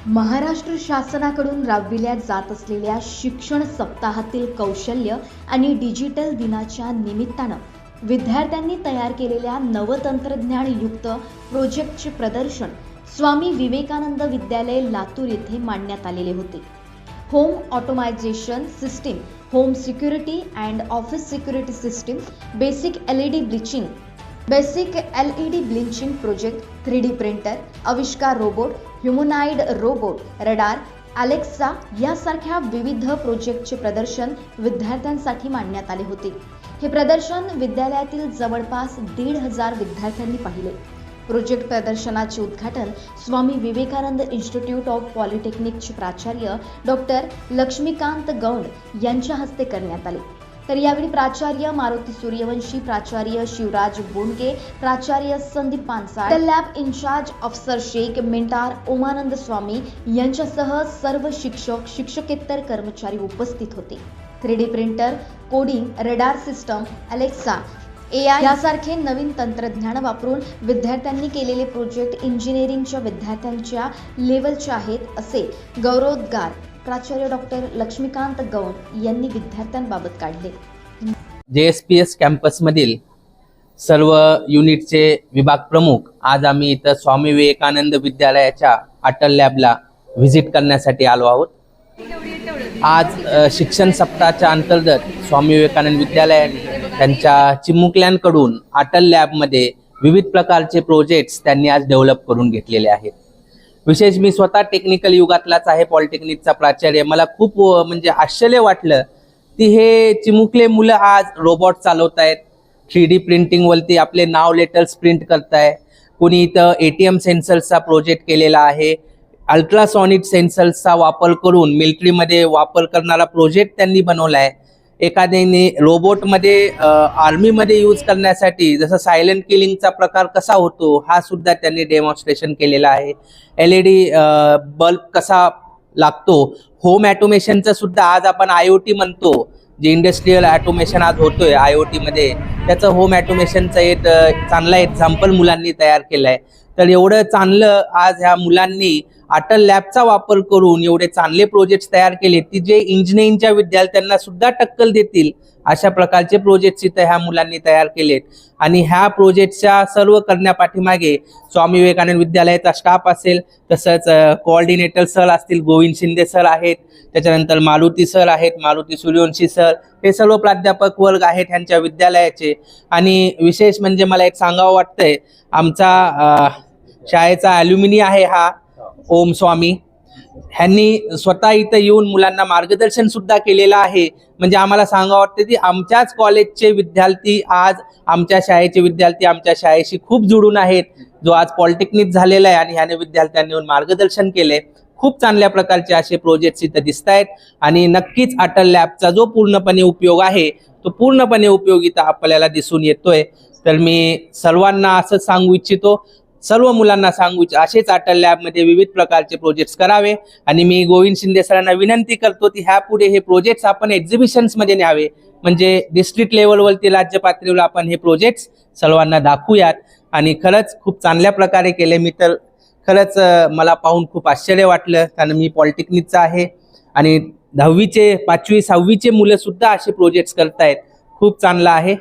महाराष्ट्र शासनाकडून राबविल्या जात असलेल्या शिक्षण सप्ताहातील कौशल्य आणि डिजिटल दिनाच्या निमित्तानं विद्यार्थ्यांनी तयार केलेल्या नवतंत्रज्ञानयुक्त प्रोजेक्टचे प्रदर्शन स्वामी विवेकानंद विद्यालय लातूर येथे मांडण्यात आलेले होते. Home automation system, home security and office security system, basic LED blinking project, 3D printer, आविष्कार robot, humanoid robot, radar, Alexa यासारख्या विविध प्रोजेक्टचे प्रदर्शन विद्यार्थ्यांसाठी मांडण्यात आले होते. हे प्रदर्शन विद्यालयातील जवळपास 1,500 विद्यार्थ्यांनी पाहिले. प्रोजेक्ट प्रदर्शनाचे उद्घाटन स्वामी विवेकानंद इन्स्टिट्यूट ऑफ पॉलिटेक्निकचे प्राचार्य डॉक्टर लक्ष्मीकांत गौंड यांच्या हस्ते करण्यात आले. तर यावेळी प्राचार्य मारुती सूर्यवंशी, प्राचार्य शिवराज बोंडके, प्राचार्य संदीप पानसाळ, लॅब इन्चार्ज अफसर शेख, मेंटार ओमानंद स्वामी यांच्यासह सर्व शिक्षक, शिक्षकेतर कर्मचारी उपस्थित होते. 3D printer, coding, radar system, Alexa, AI यासारखे नवीन तंत्रज्ञान वापरून विद्यार्थ्यांनी केलेले प्रोजेक्ट इंजिनिअरिंगच्या विद्यार्थ्यांच्या लेवलचे आहेत असे गौरवोद्गार प्राचार्य डॉक्टर लक्ष्मीकांत गौंड यांनी विद्यार्थ्यांबाबत काढले. JSPS कॅम्पसमधील सर्व युनिटचे विभाग प्रमुख आज आम्ही इथं स्वामी विवेकानंद विद्यालयाच्या अटल लॅबला व्हिजिट करण्यासाठी आलो आहोत. आज शिक्षण सप्ताहाच्या अंतर्गत स्वामी विवेकानंद विद्यालयाने त्यांच्या चिमुकल्यांकडून अटल लॅबमध्ये विविध प्रकारचे प्रोजेक्ट्स त्यांनी आज डेव्हलप करून घेतलेले आहेत. विशेष मी स्वतः टेक्निकल युगातलाच आहे, पॉलिटेक्निकचा प्राचार्य. मला खूप म्हणजे आश्चर्य वाटलं की हे चिमुकले मुलं आज रोबोट चालवत आहेत, 3D प्रिंटिंगवरती आपले नाव लेटर्स प्रिंट करताय. कोणी इथं ATM सेन्सर्सचा प्रोजेक्ट केलेला आहे, अल्ट्रासॉनिक सेन्सर्सचा वापर करून मिलिटरीमध्ये वापर करणारा प्रोजेक्ट त्यांनी बनवला आहे. एखाद्याने रोबोटमध्ये आर्मीमध्ये यूज करण्यासाठी जसं सायलेंट किलिंगचा प्रकार कसा होतो हा सुद्धा त्यांनी डेमॉन्स्ट्रेशन केलेला आहे. LED बल्ब कसा लागतो, होम ॲटोमेशनचं सुद्धा आज आपण IoT म्हणतो, जे इंडस्ट्रियल ॲटोमेशन आज होतोय IoT मध्ये, त्याचं होम ॲटोमेशनचं एक चांगला एक्झाम्पल मुलांनी तयार केलं आहे. तर एवढं चांगलं आज ह्या मुलांनी अटल लॅबचा वापर करून एवढे चांगले प्रोजेक्ट्स तयार केले की जे इंजिनिअरिंगच्या विद्यार्थ्यांना सुद्धा टक्कल देतील अशा प्रकारचे प्रोजेक्ट्स इथं ह्या मुलांनी तयार केलेत. आणि ह्या प्रोजेक्टच्या सर्व करण्यापाठीमागे स्वामी विवेकानंद विद्यालयाचा स्टाफ असेल, तसंच कोऑर्डिनेटर सर असतील, गोविंद शिंदे सर आहेत, त्याच्यानंतर मारुती सर आहेत, मारुती सूर्यवंशी सर, हे सर्व प्राध्यापक वर्ग आहेत ह्यांच्या विद्यालयाचे. आणि विशेष म्हणजे मला एक सांगावं वाटतंय, आमचा शाळेचा ॲल्युमिनी आहे हा ओम स्वामी, ह्यांनी स्वतः इथं येऊन मुलांना मार्गदर्शन सुद्धा केलेलं आहे. म्हणजे आम्हाला सांगावं वाटतं की आमच्याच कॉलेजचे विद्यार्थी आज आमच्या शाळेचे विद्यार्थी आमच्या शाळेशी खूप जुळून आहेत, जो आज पॉलिटेक्निक झालेला आहे आणि ह्याने विद्यार्थ्यांनी येऊन मार्गदर्शन केले. खूप चांगल्या प्रकारचे असे प्रोजेक्ट्स इथं दिसत आहेत. आणि नक्कीच अटल लॅबचा जो पूर्णपणे उपयोग आहे तो पूर्णपणे उपयोग इथं आपल्याला दिसून येतोय. तर मी सर्वांना असं सांगू इच्छितो, सर्व मुलांना सांगू असेच अटल लॅबमध्ये विविध प्रकारचे प्रोजेक्ट्स करावे. आणि मी गोविंद शिंदे सरांना विनंती करतो की ह्या पुढे हे प्रोजेक्ट्स आपण एक्झिबिशन्समध्ये न्यावे, म्हणजे डिस्ट्रिक्ट लेवलवरती राज्य पातळीवर आपण हे प्रोजेक्ट्स सर्वांना दाखवूयात. आणि खरंच खूप चांगल्या प्रकारे केले. मी तर खरंच मला पाहून खूप आश्चर्य वाटलं, कारण मी पॉलिटेक्निकचा आहे आणि 10वीचे 5वी 6वीचे मुलं सुद्धा असे प्रोजेक्ट्स करतायत. खूप चांगलं आहे.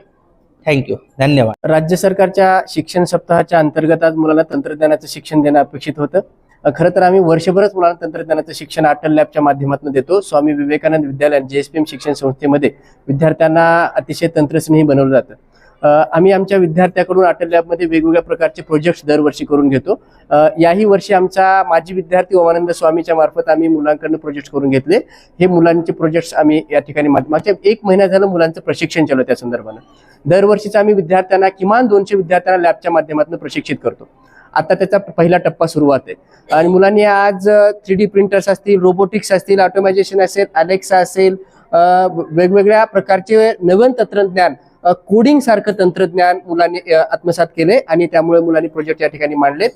थँक्यू, धन्यवाद. राज्य सरकारच्या शिक्षण सप्ताहाच्या अंतर्गत आज मुलांना तंत्रज्ञानाचं शिक्षण देणं अपेक्षित होतं. खरं तर आम्ही वर्षभरच मुलांना तंत्रज्ञानाचं शिक्षण अटल लॅबच्या माध्यमातून देतो. स्वामी विवेकानंद विद्यालय JSPM शिक्षण संस्थेमध्ये विद्यार्थ्यांना अतिशय तंत्रस्नेही बनवलं जातं. आम्ही आमच्या विद्यार्थ्याकडून अटल लॅबमध्ये वेगवेगळ्या प्रकारचे प्रोजेक्ट्स दरवर्षी करून घेतो. याही वर्षी आमचा माजी विद्यार्थी ओमानंद स्वामीच्या मार्फत आम्ही मुलांकडून प्रोजेक्ट्स करून घेतले. हे मुलांचे प्रोजेक्ट्स आम्ही या ठिकाणी मागच्या 1 महिना झालं मुलांचं प्रशिक्षण चालू त्या संदर्भानं. दरवर्षीच आम्ही विद्यार्थ्यांना किमान 200 विद्यार्थ्यांना लॅबच्या माध्यमातून प्रशिक्षित करतो. आता त्याचा पहिला टप्पा सुरुवात आहे. आणि मुलांनी आज 3D प्रिंटर्स असतील, रोबोटिक्स असतील, ऑटोमायझेशन असेल, अलेक्सा असेल, वेगवेगळ्या प्रकारचे नवीन तंत्रज्ञान, कोडिंग सारखं तंत्रज्ञान मुलांनी आत्मसात केले आणि त्यामुळे मुलांनी प्रोजेक्ट या ठिकाणी मांडलेत.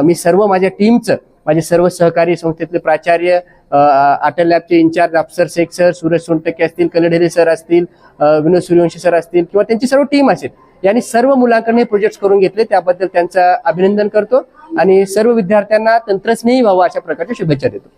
मी सर्व माझ्या टीमचं, माझे सर्व सहकारी संस्थेतले प्राचार्य, अटल लॅबचे इन्चार्ज अफसर शेख सर, सूरज सोनटके असतील, कलढेरे सर असतील, विनोद सूर्यवंशी सर असतील किंवा त्यांची सर्व टीम असेल, यांनी सर्व मुलांकडून हे प्रोजेक्ट करून घेतले, त्याबद्दल त्यांचं अभिनंदन करतो आणि सर्व विद्यार्थ्यांना तंत्रस्नेही व्हावं अशा प्रकारच्या शुभेच्छा देतो.